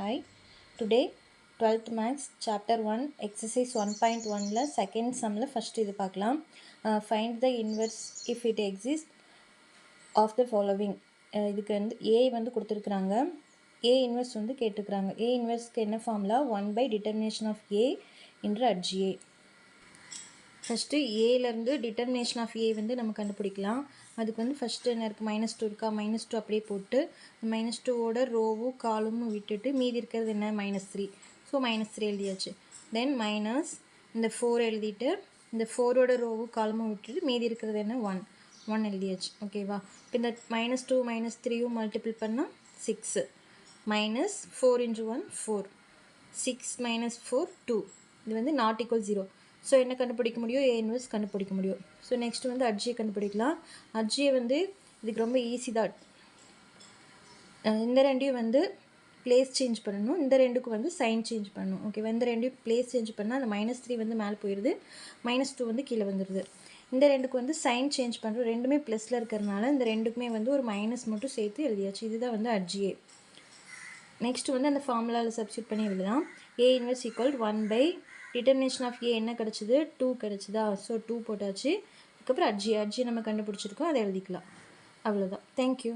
Hi. Today 12th Maths Chapter 1 Exercise 1.1 second sum first இது பார்க்கலாம். Find the inverse if it exists of the following. இதுக்கு வந்து A வந்து கொடுத்துருக்குறாங்க. A inverse வந்து கேட்டுக்கிறாங்க. A inverseக்கு என்ன formula 1 by determination of A into HA. First ஏலேருந்து டிட்டர்மினேஷன் ஆஃப் ஏ வந்து நம்ம கண்டுபிடிக்கலாம். அதுக்கு வந்து ஃபஸ்ட்டு என்ன இருக்குது, -2 இருக்கா, -2 அப்படியே போட்டு -2ஓட ரோவும் காலமும் விட்டுட்டு மீதி இருக்கிறது என்ன -3. ஸோ -3 எழுதியாச்சு. தென் மைனஸ் இந்த 4 எழுதிட்டு இந்த 4ஓட ரோவும் காலமும் விட்டுட்டு மீதி இருக்கிறது என்ன 1 எழுதியாச்சு. ஓகேவா? இப்போ இந்த -2 -3யும் மல்டிபிள் பண்ணால் 6 -4 × 1 4 6 - 4 2. இது வந்து நாட் ஈக்குவல் 0. ஸோ என்ன கண்டுபிடிக்க முடியும், ஏ இன்வெர்ஸ் கண்டுபிடிக்க முடியும். ஸோ நெக்ஸ்ட் வந்து அட்ஜியை கண்டுபிடிக்கலாம். அட்ஜியை வந்து இதுக்கு ரொம்ப ஈஸி தான். இந்த ரெண்டையும் வந்து பிளேஸ் சேஞ்ச் பண்ணணும், இந்த ரெண்டுக்கு வந்து சைன் சேஞ்ச் பண்ணணும். ஓகேவா? இந்த ரெண்டையும் பிளேஸ் சேஞ்ச் பண்ணால் அந்த -3 வந்து மேலே போயிடுது, -2 வந்து கீழே வந்துடுது. இந்த ரெண்டுக்கு வந்து சைன் சேஞ்ச் பண்ணுறோம், ரெண்டுமே ப்ளஸில் இருக்கிறதுனால இந்த ரெண்டுக்குமே வந்து ஒரு மைனஸ் மட்டும் சேர்த்து எழுதியாச்சு. இதுதான் வந்து அட்ஜிஏ. நெக்ஸ்ட் வந்து அந்த ஃபார்முலாவில் சப்ஸ்டியூட் பண்ணி எழுதலாம். A inverse equal 1 by determination of A என்ன கிடச்சிது, 2 கிடச்சிதா. ஸோ 2 போட்டாச்சு. அதுக்கப்புறம் அட்ஜி நம்ம கண்டுபிடிச்சிருக்கோம், அதை எழுதிக்கலாம். அவ்வளோதான். தேங்க்யூ.